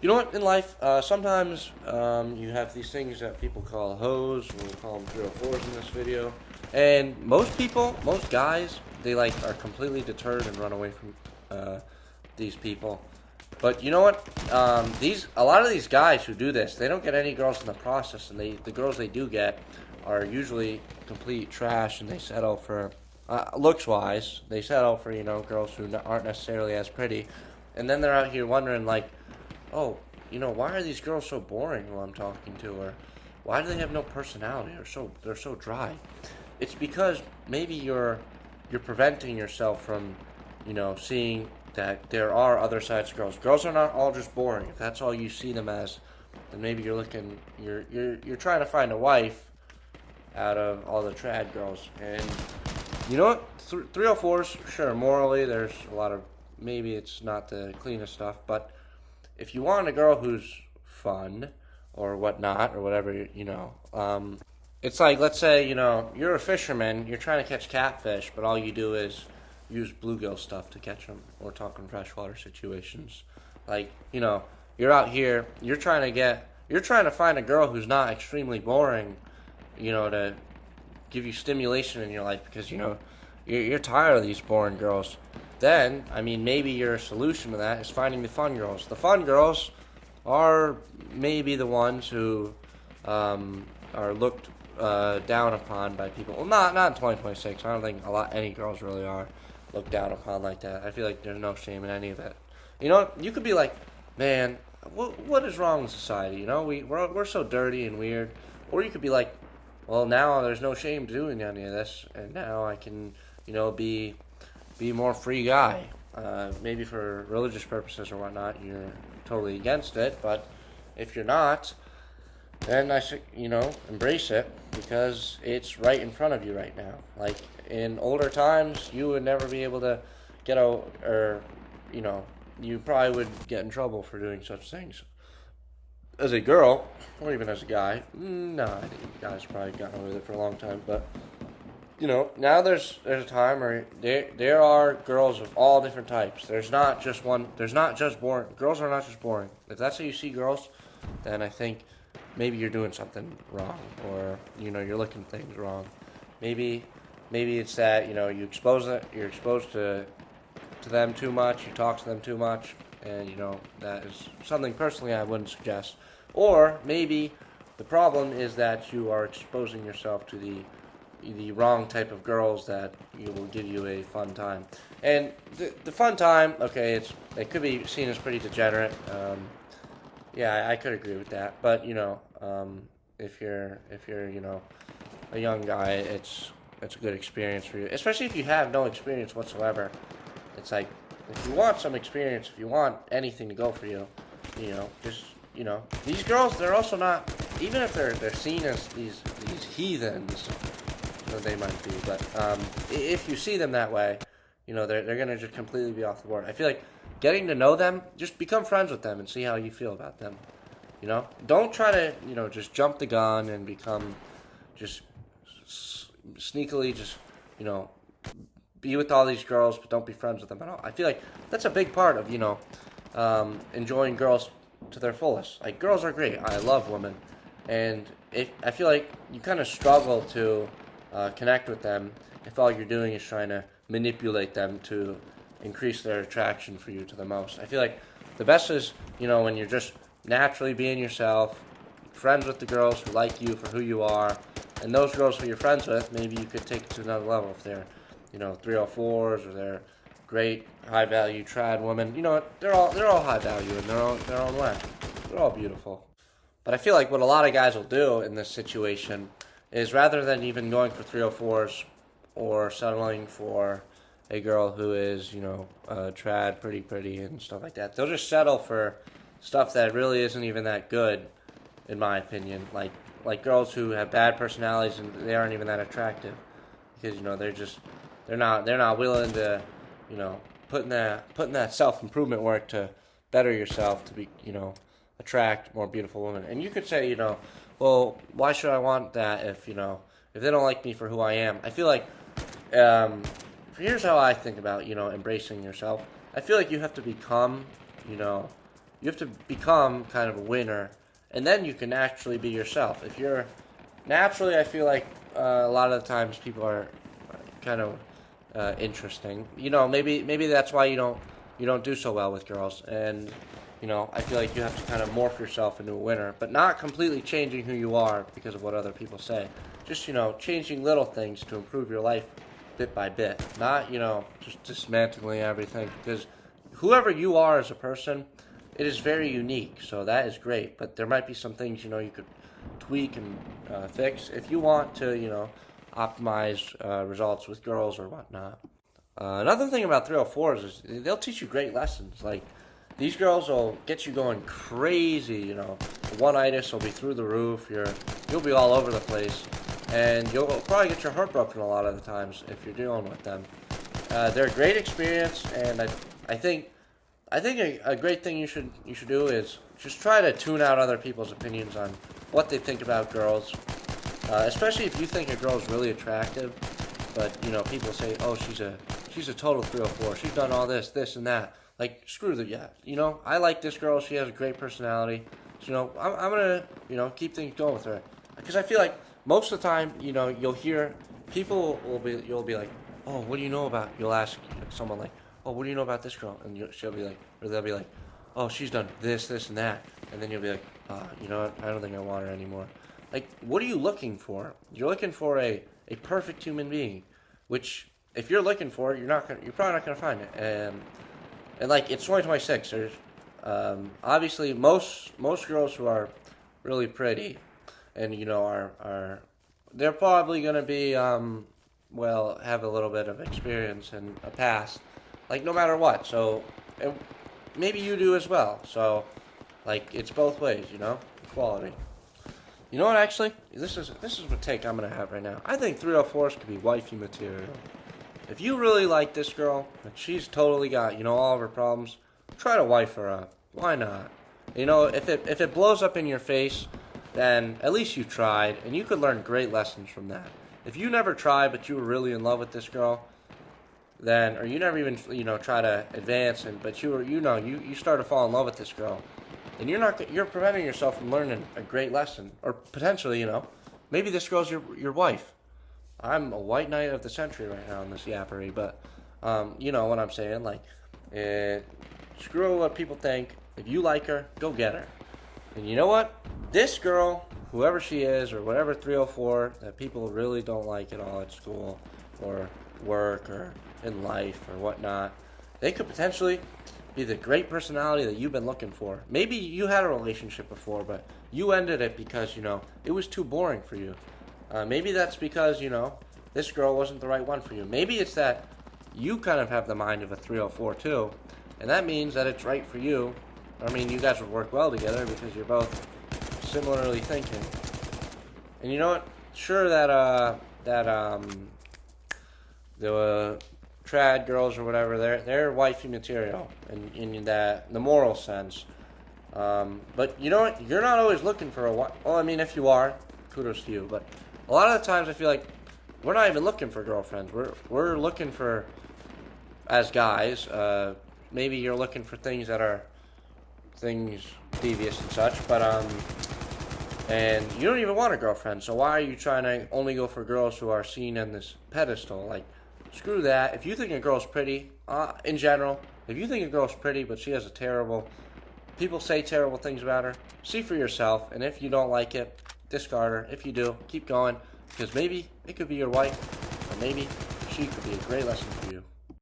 You know what? In life, sometimes you have these things that people call hoes. We'll call them 304s in this video. And most people, most guys, they like are completely deterred and run away from these people. But you know what? A lot of these guys who do this, they don't get any girls in the process, and the girls they do get are usually complete trash, and they settle for looks wise. They settle for girls who aren't necessarily as pretty, and then they're out here wondering like, oh, why are these girls so boring who I'm talking to, or why do they have no personality, or they're so dry? It's because maybe you're preventing yourself from, seeing that there are other sides to girls. Girls are not all just boring. If that's all you see them as, then maybe you're trying to find a wife out of all the trad girls. And you know what? 304s, sure, morally, there's a lot of, maybe it's not the cleanest stuff, but if you want a girl who's fun or whatnot or whatever, it's like, let's say, you're a fisherman, you're trying to catch catfish, but all you do is use bluegill stuff to catch them, or talking freshwater situations. Like, you're out here, you're trying to find a girl who's not extremely boring, to give you stimulation in your life because, you're tired of these boring girls. Then, I mean, maybe your solution to that is finding the fun girls. The fun girls are maybe the ones who are looked down upon by people. Well, not in 2026. I don't think any girls really are looked down upon like that. I feel like there's no shame in any of it. You could be like, man, what is wrong with society? We're so dirty and weird. Or you could be like, well, now there's no shame doing any of this, and now I can, be a more free guy. Maybe for religious purposes or whatnot, you're totally against it. But if you're not, then I should, embrace it because it's right in front of you right now. Like in older times, you would never be able to get out, or you probably would get in trouble for doing such things. As a girl, or even as a guy, no, I think guys probably gotten away with it for a long time. But now there's a time where there are girls of all different types. There's not just one. There's not just boring. Girls are not just boring. If that's how you see girls, then I think maybe you're doing something wrong, or you're looking at things wrong. Maybe it's that you're exposed to them too much. You talk to them too much, and that is something personally I wouldn't suggest. Or maybe the problem is that you are exposing yourself to the wrong type of girls that will give you a fun time. And the fun time, okay, it could be seen as pretty degenerate. Yeah, I could agree with that. But if you're a young guy, it's a good experience for you, especially if you have no experience whatsoever. It's like, if you want some experience, if you want anything to go for you, just these girls, they're also not, even if they're seen as these heathens, they might be, but if you see them that way, they're gonna just completely be off the board. I feel like getting to know them, just become friends with them and see how you feel about them. Don't try to just jump the gun and become just sneakily just be with all these girls, but don't be friends with them at all. I feel like that's a big part of enjoying girls to their fullest. Like, girls are great. I love women, and I feel like you kind of struggle to connect with them if all you're doing is trying to manipulate them to increase their attraction for you to the most. I feel like the best is when you're just naturally being yourself, friends with the girls who like you for who you are, and those girls who you're friends with, maybe you could take it to another level if they're 304s, or they're great high value trad women. They're all high value in their own way. They're all beautiful. But I feel like what a lot of guys will do in this situation is, rather than even going for 304s or settling for a girl who is, trad, pretty, and stuff like that, they'll just settle for stuff that really isn't even that good, in my opinion. Like girls who have bad personalities and they aren't even that attractive, because they're not willing to, put in that self-improvement work to better yourself to be, attract more beautiful women. And you could say, well, why should I want that if they don't like me for who I am? I feel like, here's how I think about, embracing yourself. I feel like you have to become, you have to become kind of a winner, and then you can actually be yourself. If you're naturally, I feel like a lot of the times people are kind of interesting. You know, maybe that's why you don't do so well with girls. And you know, I feel like you have to kind of morph yourself into a winner, but not completely changing who you are because of what other people say. Just, you know, changing little things to improve your life bit by bit. Not, you know, just dismantling everything. Because whoever you are as a person, it is very unique. So that is great. But there might be some things, you know, you could tweak and fix if you want to, you know, optimize results with girls or whatnot. Another thing about 304s is they'll teach you great lessons. Like, these girls will get you going crazy, you know. The one-itis will be through the roof. You'll be all over the place. And you'll probably get your heart broken a lot of the times if you're dealing with them. They're a great experience, and I think a great thing you should do is just try to tune out other people's opinions on what they think about girls. Especially if you think a girl's really attractive, but you know, people say, oh, she's a total 304. She's done all this, and that. Like, screw the, yeah. You know, I like this girl. She has a great personality. So, you know, I'm going to, you know, keep things going with her. Because I feel like most of the time, you know, you'll hear people you'll be like, oh, what do you know about, you'll ask someone like, oh, what do you know about this girl? And she'll be like, or they'll be like, oh, she's done this, and that. And then you'll be like, you know what, I don't think I want her anymore. Like, what are you looking for? You're looking for a perfect human being, which, if you're looking for it, you're probably not going to find it. And like, it's 2026. There's obviously most girls who are really pretty, and you know are they're probably gonna be well, have a little bit of experience and a past, like, no matter what. So maybe you do as well. So like, it's both ways, you know, equality. You know what? Actually, this is what take I'm gonna have right now. I think 304s could be wifey material. If you really like this girl, and she's totally got, you know, all of her problems, try to wife her up. Why not? You know, if it blows up in your face, then at least you tried, and you could learn great lessons from that. If you never tried, but you were really in love with this girl, then, or you never even, you know, try to advance, but you start to fall in love with this girl, then you're preventing yourself from learning a great lesson, or potentially, you know, maybe this girl's your wife. I'm a white knight of the century right now in this yappery, but you know what I'm saying. Like, screw what people think. If you like her, go get her. And you know what? This girl, whoever she is, or whatever 304 that people really don't like at all at school, or work, or in life, or whatnot, they could potentially be the great personality that you've been looking for. Maybe you had a relationship before, but you ended it because, you know, it was too boring for you. Maybe that's because, you know, this girl wasn't the right one for you. Maybe it's that you kind of have the mind of a 304 too, and that means that it's right for you. I mean, you guys would work well together because you're both similarly thinking. And you know what? Sure that the trad girls or whatever, they're wifey material in the moral sense. But you know what? You're not always looking for a wife. Well, I mean, if you are, kudos to you, but a lot of the times I feel like we're not even looking for girlfriends. We're looking for, as guys, maybe you're looking for things that are things devious and such, but and you don't even want a girlfriend, so why are you trying to only go for girls who are seen on this pedestal? Like, screw that. If you think a girl's pretty, in general, if you think a girl's pretty but she has people say terrible things about her, see for yourself, and if you don't like it, discard her. If you do, keep going, because maybe it could be your wife, or maybe she could be a great lesson for you.